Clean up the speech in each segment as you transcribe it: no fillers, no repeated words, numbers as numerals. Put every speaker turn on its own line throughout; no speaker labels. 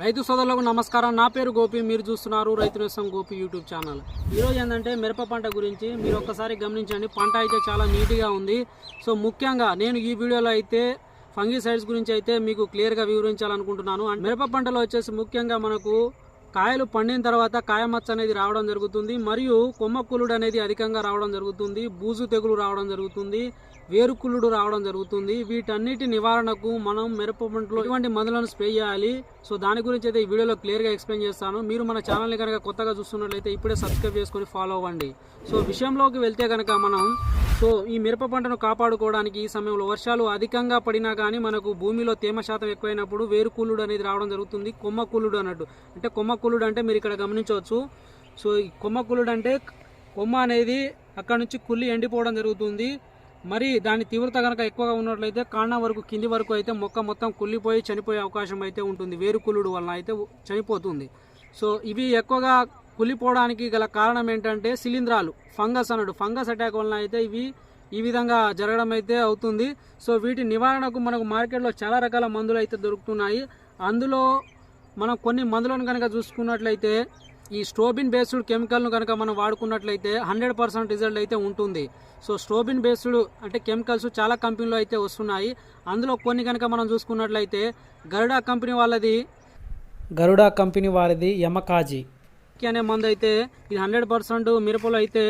రైతు సోదరులకు నమస్కారం. నా పేరు గోపి. మీరు చూస్తున్నారు రైతు నేస్తం గోపి యూట్యూబ్ ఛానల్. ఈరోజు ఏంటంటే మిరప పంట గురించి మీరు ఒక్కసారి గమనించండి. పంట అయితే చాలా నీట్గా ఉంది. సో ముఖ్యంగా నేను ఈ వీడియోలో అయితే ఫంగిసైడ్స్ గురించి అయితే మీకు క్లియర్గా వివరించాలనుకుంటున్నాను. మిరప పంటలో వచ్చేసి ముఖ్యంగా మనకు కాయలు పండిన తర్వాత కాయమచ్చ అనేది రావడం జరుగుతుంది, మరియు కొమ్మ కుళ్ళుడు అనేది అధికంగా రావడం జరుగుతుంది, బూజు తెగులు రావడం జరుగుతుంది, వేరు కుళ్ళుడు రావడం జరుగుతుంది. వీటన్నిటి నివారణకు మనం మిరప పంటలో ఎటువంటి మందులను స్ప్రే చేయాలి, సో దాని గురించి అయితే ఈ వీడియోలో క్లియర్గా ఎక్స్ప్లెయిన్ చేస్తాను. మీరు మన ఛానల్ని కనుక కొత్తగా చూస్తున్నట్లయితే ఇప్పుడే సబ్స్క్రైబ్ చేసుకొని ఫాలో అవ్వండి. సో విషయంలోకి వెళ్తే కనుక మనం ఈ మిరప పంటను కాపాడుకోవడానికి ఈ సమయంలో వర్షాలు అధికంగా పడినా కానీ మనకు భూమిలో తేమ శాతం ఎక్కువైనప్పుడు వేరు కుళ్ళుడు అనేది రావడం జరుగుతుంది. కొమ్మ కుళ్ళుడు అన్నట్టు, అంటే కొమ్మ కుళ్ళుడు అంటే మీరు ఇక్కడ గమనించవచ్చు. సో ఈ కొమ్మ కుళ్ళుడు అంటే కొమ్మ అనేది అక్కడ నుంచి కుళ్ళి ఎండిపోవడం జరుగుతుంది. మరి దాని తీవ్రత కనుక ఎక్కువగా ఉన్నట్లయితే కాండం వరకు కింది వరకు అయితే మొక్క మొత్తం కుళ్ళిపోయి చనిపోయే అవకాశం అయితే ఉంటుంది. వేరు కుళ్ళుడు వలన అయితే చనిపోతుంది. సో ఇవి ఎక్కువగా కుళ్ళిపోవడానికి గల కారణం ఏంటంటే శిలీంధ్రాలు, ఫంగస్ అన్నాడు. ఫంగస్ అటాక్ వలన అయితే ఇవి ఈ విధంగా జరగడం అయితే అవుతుంది. సో వీటి నివారణకు మనకు మార్కెట్లో చాలా రకాల మందులు అయితే దొరుకుతున్నాయి. అందులో మనం కొన్ని మందులను కనుక చూసుకున్నట్లయితే ఈ స్ట్రోబిన్ బేస్డ్ కెమికల్ను కనుక మనం వాడుకున్నట్లయితే 100% రిజల్ట్ అయితే ఉంటుంది. సో స్ట్రోబిన్ బేస్డ్ అంటే కెమికల్స్ చాలా కంపెనీలో అయితే వస్తున్నాయి. అందులో కొన్ని కనుక మనం చూసుకున్నట్లయితే గరుడా కంపెనీ వారిది యమకాజీ అనే మందు అయితే ఇది 100% మిరపలో అయితే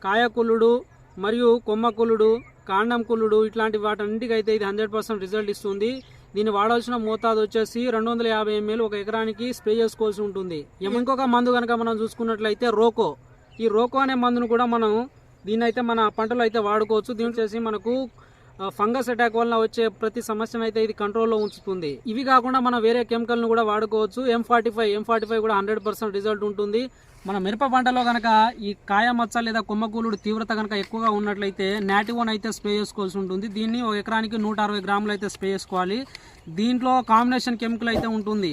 కాయ కుళ్ళుడు మరియు కొమ్మ కుళ్ళుడు, కాండం కుళ్ళుడు ఇట్లాంటి వాటన్నిటికీ అయితే ఇది 100% రిజల్ట్ ఇస్తుంది. దీన్ని వాడాల్సిన మోతాదు వచ్చేసి 250 ml ఒక ఎకరానికి స్ప్రే చేసుకోవాల్సి ఉంటుంది. ఇంకొక మందు కనుక మనం చూసుకున్నట్లయితే రోకో. ఈ రోకో అనే మందును కూడా మనం దీన్ని అయితే మన పంటలో అయితే వాడుకోవచ్చు. దీని వచ్చేసి మనకు ఫంగస్ అటాక్ వలన వచ్చే ప్రతి సమస్యను అయితే ఇది కంట్రోల్లో ఉంచుతుంది. ఇవి కాకుండా మనం వేరే కెమికల్ను కూడా వాడుకోవచ్చు. M45 కూడా 100% రిజల్ట్ ఉంటుంది. మన మిరప పంటలో కనుక ఈ కాయ మచ్చ లేదా కొమ్మ కూలుడు తీవ్రత కనుక ఎక్కువగా ఉన్నట్లయితే నాటివోన్ అయితే స్ప్రే చేసుకోవాల్సి ఉంటుంది. దీన్ని ఒక ఎకరానికి 160 గ్రాములు అయితే స్ప్రే చేసుకోవాలి. దీంట్లో కాంబినేషన్ కెమికల్ అయితే ఉంటుంది.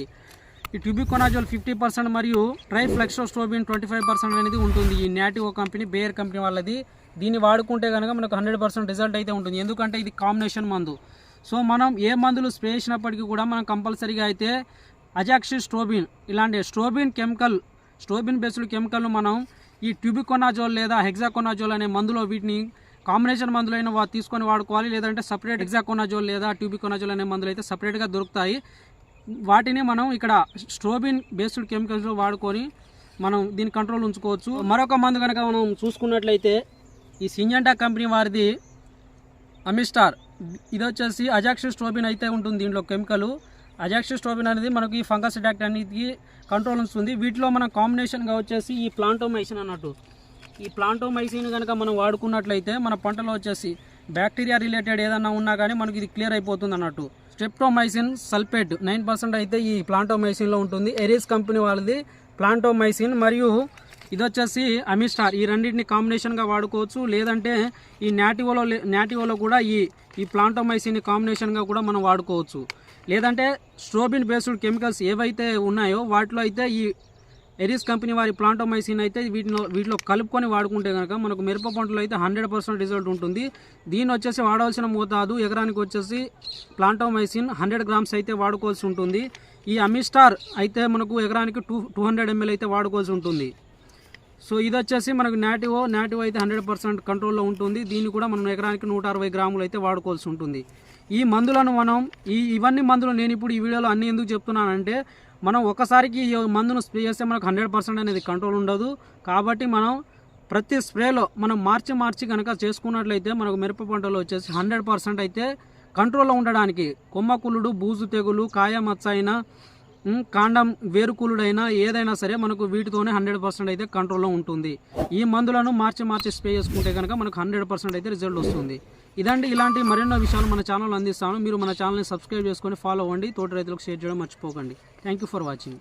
ఈ ట్యూబికోనాజోల్ 50% మరియు ట్రైఫ్లెక్సోస్ట్రోబిన్ 25% అనేది ఉంటుంది. ఈ నాటివో కంపెనీ, బేయర్ కంపెనీ వాళ్ళది. దీన్ని వాడుకుంటే కనుక మనకు 100% రిజల్ట్ అయితే ఉంటుంది, ఎందుకంటే ఇది కాంబినేషన్ మందు. సో మనం ఏ మందులు స్ప్రే చేసినప్పటికీ కూడా మనం కంపల్సరీగా అయితే అజాక్సిస్ట్రోబిన్ ఇలాంటి స్ట్రోబిన్ బేస్డ్ కెమికల్ను మనం ఈ ట్యూబికోనాజోల్ లేదా హెక్సాకోనాజోల్ అనే మందులో వీటిని కాంబినేషన్ మందులైన తీసుకొని వాడుకోవాలి. లేదంటే సపరేట్ హెక్సాకోనాజోల్ లేదా ట్యూబికోనాజోల్ అనే మందులు అయితే సపరేట్గా దొరుకుతాయి. వాటిని మనం ఇక్కడ స్ట్రోబిన్ బేస్డ్ కెమికల్స్ వాడుకొని మనం దీని కంట్రోల్ ఉంచుకోవచ్చు. మరొక మందు కనుక మనం చూసుకున్నట్లయితే ఈ సింజెంటా కంపెనీ వారిది అమిస్టార్. ఇది వచ్చేసి అజాక్సిస్ట్రోబిన్ అయితే ఉంటుంది. దీంట్లో కెమికల్ అజాక్సిస్ట్రోబిన్ అనేది మనకి ఈ ఫంగస్ అటాక్ అనేది కంట్రోల్ ఉంటుంది. వీటిలో మనం కాంబినేషన్గా వచ్చేసి ఈ ప్లాంటోమైసిన్ అన్నట్టు, ఈ ప్లాంటోమైసిన్ కనుక మనం వాడుకున్నట్లయితే మన పంటలో వచ్చేసి బ్యాక్టీరియా రిలేటెడ్ ఏదన్నా ఉన్నా కానీ మనకి ఇది క్లియర్ అయిపోతుంది అన్నట్టు. స్ట్రెప్టోమైసిన్ సల్ఫేట్ 9% అయితే ఈ ప్లాంటోమైసిన్లో ఉంటుంది. ఎరీస్ కంపెనీ వాళ్ళది ప్లాంటోమైసిన్, మరియు ఇది వచ్చేసి అమిస్టార్. ఈ రెండింటిని కాంబినేషన్గా వాడుకోవచ్చు. లేదంటే ఈ నాటివోలో కూడా ఈ ప్లాంటోమైసిన్ కాంబినేషన్గా కూడా మనం వాడుకోవచ్చు. లేదంటే స్ట్రోబిన్ బేస్డ్ కెమికల్స్ ఏవైతే ఉన్నాయో వాటిలో అయితే ఈ ఎరీస్ కంపెనీ వారి ప్లాంటోమైసిన్ అయితే వీటిలో కలుపుకొని వాడుకుంటే కనుక మనకు మిరప పంటలో అయితే 100% రిజల్ట్ ఉంటుంది. దీన్ని వచ్చేసి వాడవలసిన మోతాదు ఎకరానికి వచ్చేసి ప్లాంటోమైసిన్ 100 గ్రామ్స్ అయితే వాడుకోవాల్సి ఉంటుంది. ఈ అమిస్టార్ అయితే మనకు ఎకరానికి 200 ml అయితే వాడుకోవాల్సి ఉంటుంది. సో ఇది వచ్చేసి మనకు నాటివో అయితే 100% కంట్రోల్లో ఉంటుంది. దీన్ని కూడా మనం ఎకరానికి 160 గ్రాములు అయితే వాడుకోవాల్సి ఉంటుంది. ఈ మందులను మనం ఇవన్నీ మందులు నేను ఇప్పుడు ఈ వీడియోలో అన్ని ఎందుకు చెప్తున్నానంటే మనం ఒకసారికి ఈ మందును స్ప్రే చేస్తే మనకు 100% అనేది కంట్రోల్ ఉండదు. కాబట్టి మనం ప్రతి స్ప్రేలో మనం మార్చి కనుక చేసుకున్నట్లయితే మనకు మిరప పంటలో వచ్చేసి 100% అయితే కంట్రోల్లో ఉండడానికి కొమ్మ కుళ్ళుడు, బూజు తెగులు, కాయ మచ్చ అయినా, కాండం వేరుకులుడైనా ఏదైనా సరే మనకు వీటితోనే 100% అయితే కంట్రోల్లో ఉంటుంది. ఈ మందులను మార్చి స్ప్రే చేసుకుంటే కనుక మనకు 100% అయితే రిజల్ట్ వస్తుంది. ఇదండి, ఇలాంటి మరెన్నో విషయాలు మన ఛానల్ అందిస్తాను. మీరు మన ఛానల్ని సబ్స్క్రైబ్ చేసుకొని ఫాలో అవ్వండి. తోటి రైతులకు షేర్ చేయడం మర్చిపోకండి. Thank you for watching.